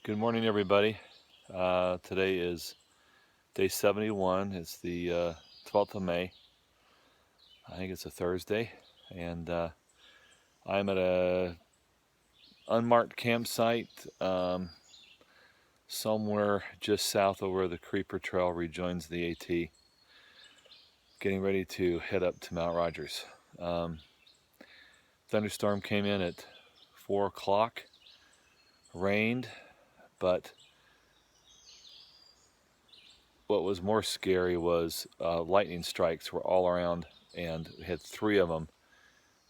Good morning, everybody. Today is day 71. It's the 12th of May. I think it's a Thursday, and I'm at a unmarked campsite somewhere just south of where the Creeper Trail rejoins the AT. Getting ready to head up to Mount Rogers. Thunderstorm came in at 4 o'clock, rained, but what was more scary was lightning strikes were all around, and we had 3 of them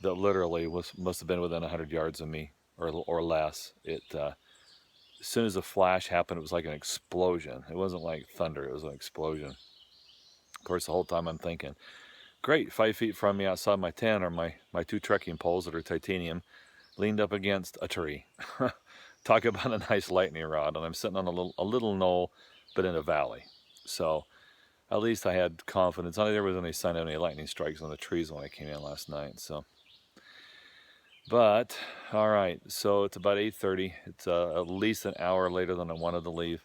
that literally must have been within 100 yards of me or less. As soon as the flash happened, it was like an explosion. It wasn't like thunder, it was an explosion. Of course, the whole time I'm thinking, great, 5 feet from me outside my tent are my 2 trekking poles that are titanium, leaned up against a tree. Talk about a nice lightning rod, and I'm sitting on a little knoll, but in a valley. So at least I had confidence. There wasn't any sign of any lightning strikes on the trees when I came in last night. But all right, so it's about 8:30. It's at least an hour later than I wanted to leave.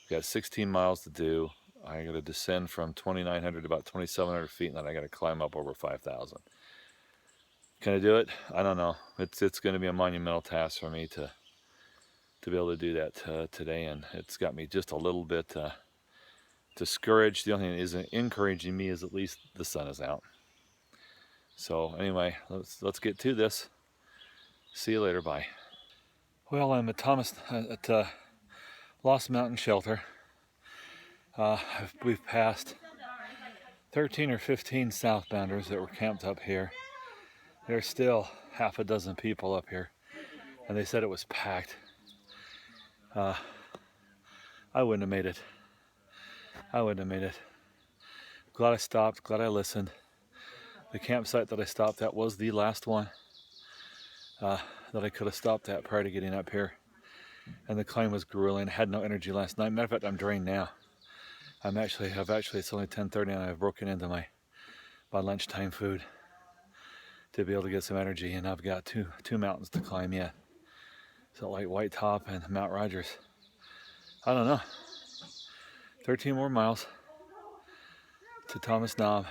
We've got 16 miles to do. I got to descend from 2,900 to about 2,700 feet, and then I got to climb up over 5,000. Can I do it? I don't know. It's going to be a monumental task for me to be able to do that today, and it's got me just a little bit discouraged. The only thing that isn't encouraging me is at least the sun is out. So anyway, let's get to this. See you later. Bye. Well, I'm at Lost Mountain Shelter. We've passed 13 or 15 southbounders that were camped up here. There's still half a dozen people up here, and they said it was packed. I wouldn't have made it. Glad I stopped, glad I listened. The campsite that I stopped at was the last one that I could have stopped at prior to getting up here. And the climb was grueling. I had no energy last night. Matter of fact, I'm drained now. It's only 10:30 and I've broken into my lunchtime food to be able to get some energy, and I've got two mountains to climb yet. So like White Top and Mount Rogers. I don't know. 13 more miles to Thomas Knob.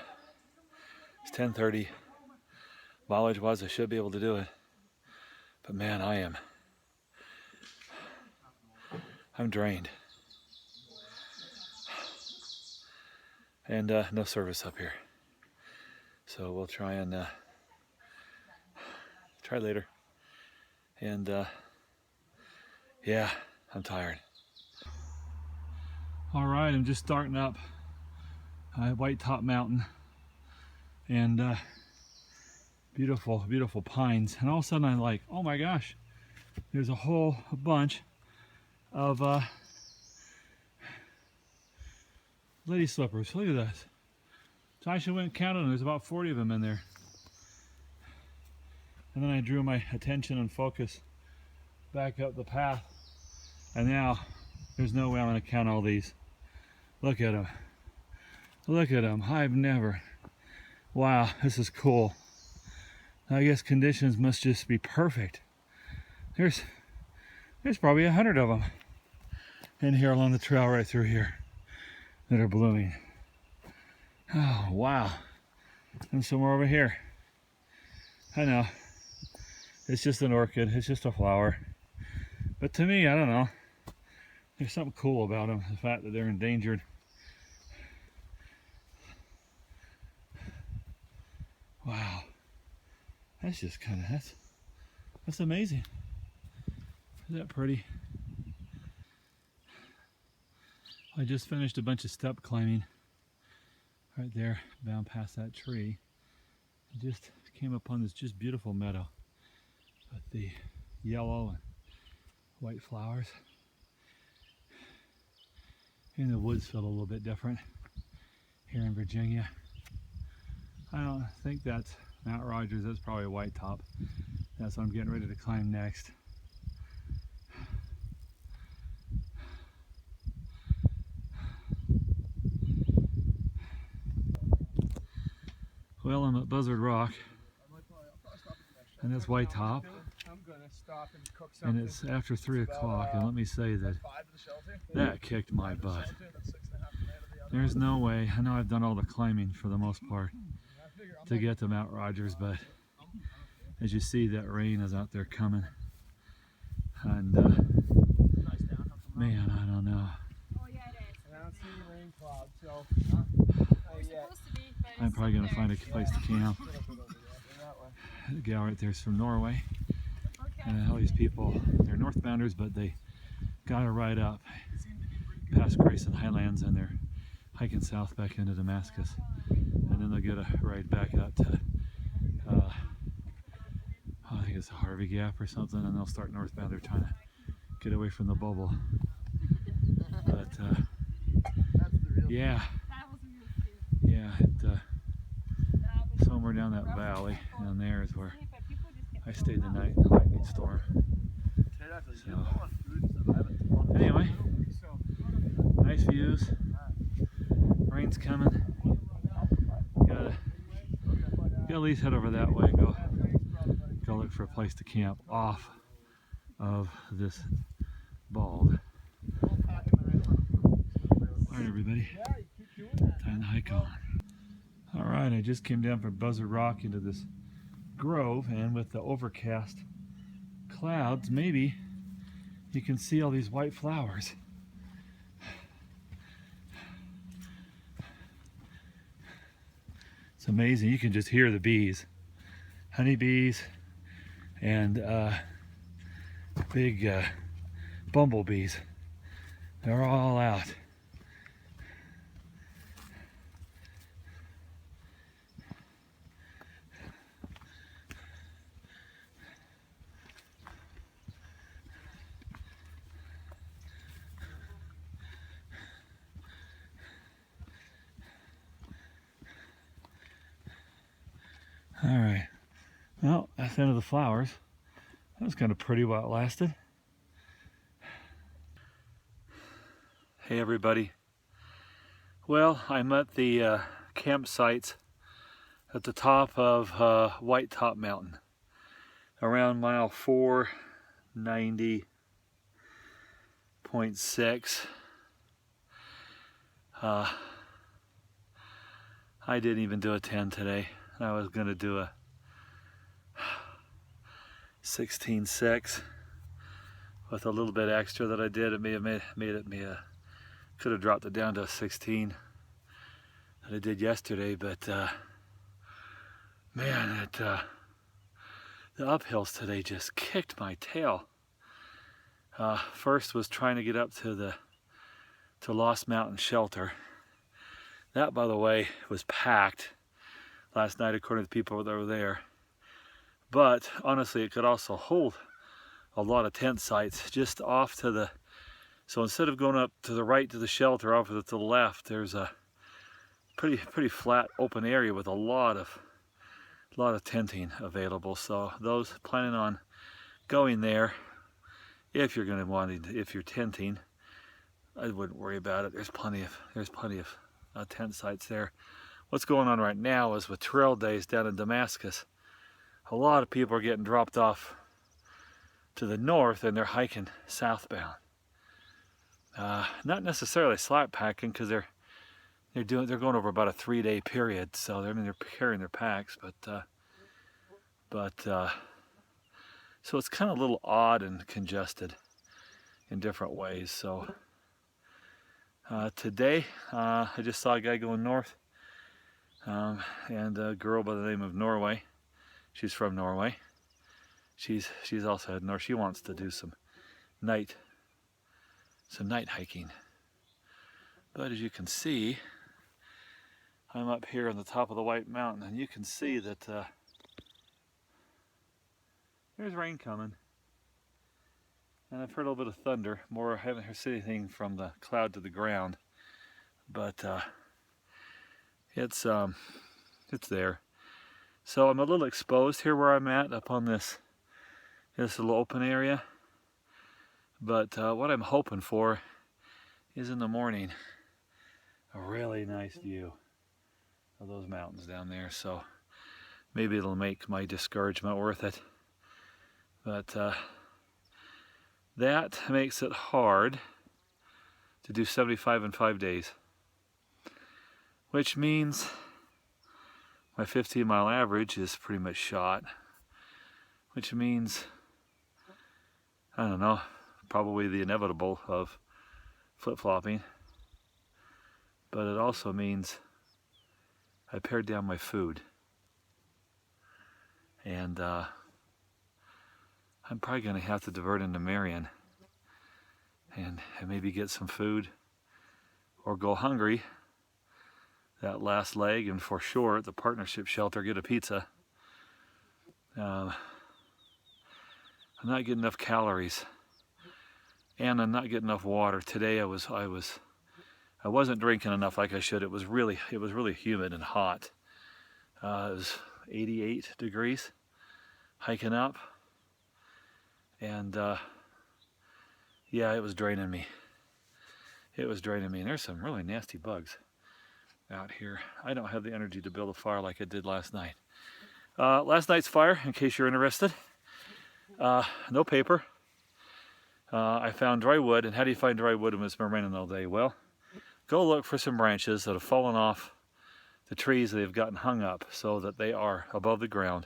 It's 10:30. Mileage wise, I should be able to do it. But man, I'm drained. And no service up here. So we'll try and try later. And yeah, I'm tired. All right, I'm just starting up White Top Mountain, and beautiful, beautiful pines. And all of a sudden I'm like, oh my gosh, there's a bunch of lady slippers. Look at this. So I actually went and counted them. There's about 40 of them in there. And then I drew my attention and focus back up the path. And now there's no way I'm going to count all these. Look at them. Look at them. Wow, this is cool. I guess conditions must just be perfect. There's probably 100 of them in here along the trail right through here that are blooming. Oh, wow. And some more over here. I know. It's just an orchid. It's just a flower. But to me, I don't know. There's something cool about them. The fact that they're endangered. Wow. That's just that's amazing. Isn't that pretty? I just finished a bunch of step climbing right there, down past that tree. I just came upon this just beautiful meadow with the yellow and white flowers. And the woods feel a little bit different here in Virginia. I don't think that's Mount Rogers, that's probably White Top. That's what I'm getting ready to climb next. Well, I'm at Buzzard Rock, and that's White Top. And it's after 3 o'clock, and let me say that that kicked my butt. There's no way. I know I've done all the climbing for the most part to get to Mount Rogers, but as you see, that rain is out there coming. And man, I don't know. I'm probably going to find a place to camp. The gal right there is from Norway. And all these people, they're northbounders, but they got to ride up past Grayson Highlands, and they're hiking south back into Damascus. And then they'll get a ride back up to, I think it's Harvey Gap or something, and they'll start northbound. They're trying to get away from the bubble. But yeah, somewhere down that valley, down there is where I stayed the night in the lightning storm. So anyway, nice views. Rain's coming. Gotta at least head over that way and go look for a place to camp off of this bald. Alright everybody, time to hike on. Alright, I just came down from Buzzard Rock into this grove, and with the overcast clouds, maybe you can see all these white flowers. It's amazing. You can just hear the bees, honeybees, and big bumblebees. They're all out. All right, well, that's the end of the flowers. That was kind of pretty while it lasted. Hey everybody. Well, I'm at the campsites at the top of White Top Mountain, around mile 490.6. I didn't even do a 10 today. I was going to do a 16.6 with a little bit extra that I did. It may have made it could have dropped it down to a 16 that I did yesterday, but man, the uphills today just kicked my tail. First was trying to get up to Lost Mountain Shelter. That, by the way, was packed last night according to the people that were there. But honestly, it could also hold a lot of tent sites just off to the, so instead of going up to the right to the shelter, off to the left, there's a pretty flat open area with a lot of tenting available. So those planning on going there, if you're if you're tenting, I wouldn't worry about it. There's plenty of tent sites there. What's going on right now is with trail days down in Damascus, a lot of people are getting dropped off to the north and they're hiking southbound. Not necessarily slack packing, because they're going over about a 3-day period, so they're carrying their packs, but so it's kind of a little odd and congested in different ways. So today I just saw a guy going north, and a girl by the name of Norway. She's from Norway. She's also heading north. She wants to do some night hiking. But as you can see, I'm up here on the top of the White Mountain, and you can see that there's rain coming. And I've heard a little bit of thunder. I haven't heard anything from the cloud to the ground, but it's there. So I'm a little exposed here where I'm at, up on this little open area. But what I'm hoping for is in the morning a really nice view of those mountains down there. So maybe it'll make my discouragement worth it. But that makes it hard to do 75 in 5 days, which means my 15-mile average is pretty much shot, which means, I don't know, probably the inevitable of flip-flopping. But it also means I pared down my food. And I'm probably going to have to divert into Marion and maybe get some food or go hungry that last leg, and for sure at the partnership shelter get a pizza. I'm not getting enough calories, and I'm not getting enough water. Today I wasn't drinking enough like I should. It was really humid and hot. It was 88 degrees hiking up, and yeah, it was draining me. It was draining me, and there's some really nasty bugs out here. I don't have the energy to build a fire like I did last night. Last night's fire, in case you're interested, no paper. I found dry wood, and how do you find dry wood when it's been raining all day? Well, go look for some branches that have fallen off the trees that have gotten hung up so that they are above the ground.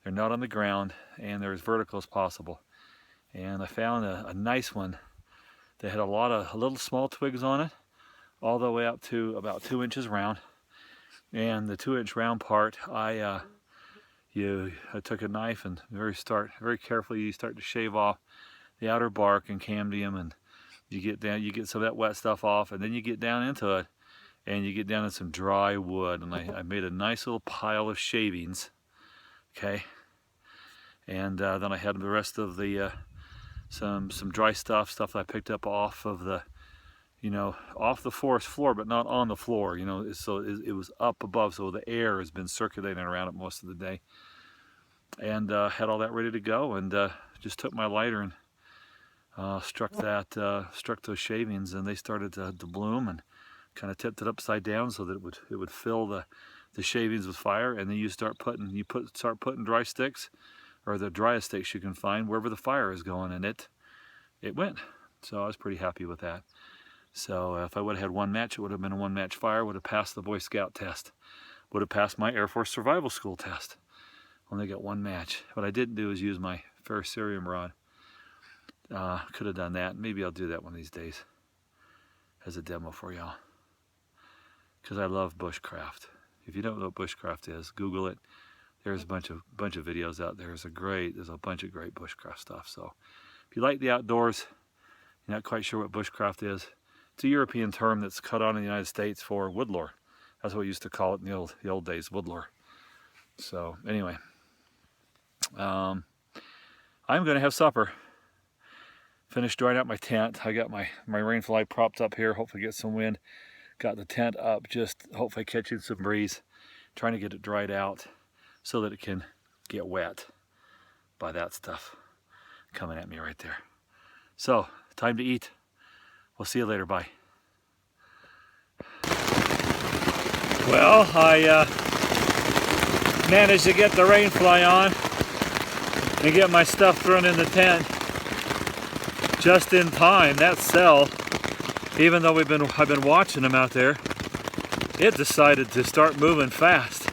They're not on the ground, and they're as vertical as possible. And I found a nice one that had a lot of little small twigs on it, all the way up to about 2 inches round. And the 2-inch round part, I took a knife and very carefully you start to shave off the outer bark and cambium, and you get some of that wet stuff off, and then you get down into it, and you get down in some dry wood. And I made a nice little pile of shavings, okay. And then I had the rest of the some dry stuff that I picked up off of the, off the forest floor, but not on the floor, so it was up above, so the air has been circulating around it most of the day. And had all that ready to go, and just took my lighter and struck those shavings, and they started to bloom, and kind of tipped it upside down so that it would fill the shavings with fire. And then you start putting dry sticks, or the driest sticks you can find, wherever the fire is going, and it went. So I was pretty happy with that. So if I would have had one match, it would have been a one-match fire, would have passed the Boy Scout test, would have passed my Air Force Survival School test. Only got one match. What I didn't do is use my ferrocerium rod. Could have done that. Maybe I'll do that one of these days as a demo for y'all, because I love bushcraft. If you don't know what bushcraft is, Google it. There's a bunch of videos out there. There's a bunch of great bushcraft stuff. So if you like the outdoors, you're not quite sure what bushcraft is, it's a European term that's cut on in the United States for woodlore. That's what we used to call it in the old days, woodlore. So anyway, I'm going to have supper. Finished drying out my tent. I got my rainfly propped up here, hopefully get some wind. Got the tent up, just hopefully catching some breeze. Trying to get it dried out so that it can get wet by that stuff coming at me right there. So, time to eat. We'll see you later. Bye. Well, I managed to get the rainfly on and get my stuff thrown in the tent just in time. That cell, even though I've been watching them out there, it decided to start moving fast.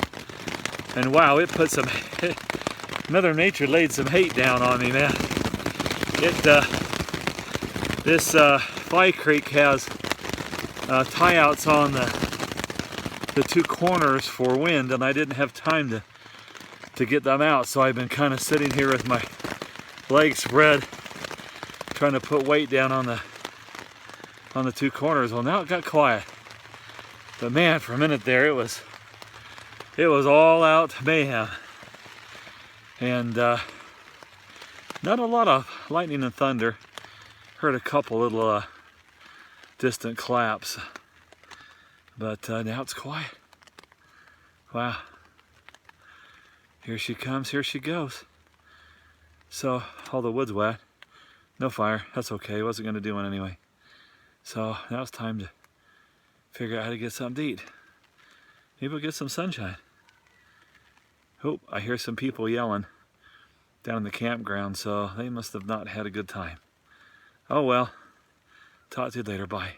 And wow, it put some, Mother Nature laid some hate down on me, man. This Fly Creek has tie-outs on the two corners for wind, and I didn't have time to get them out, so I've been kind of sitting here with my legs spread, trying to put weight down on the two corners. Well, now it got quiet, but man, for a minute there, it was all out mayhem, and not a lot of lightning and thunder. Heard a couple little distant claps, but now it's quiet. Wow. Here she comes, here she goes. So, all the wood's wet. No fire, that's okay, wasn't gonna do one anyway. So, now it's time to figure out how to get something to eat. Maybe we'll get some sunshine. Oh, I hear some people yelling. down in the campground, so they must have not had a good time. Oh well, talk to you later, bye.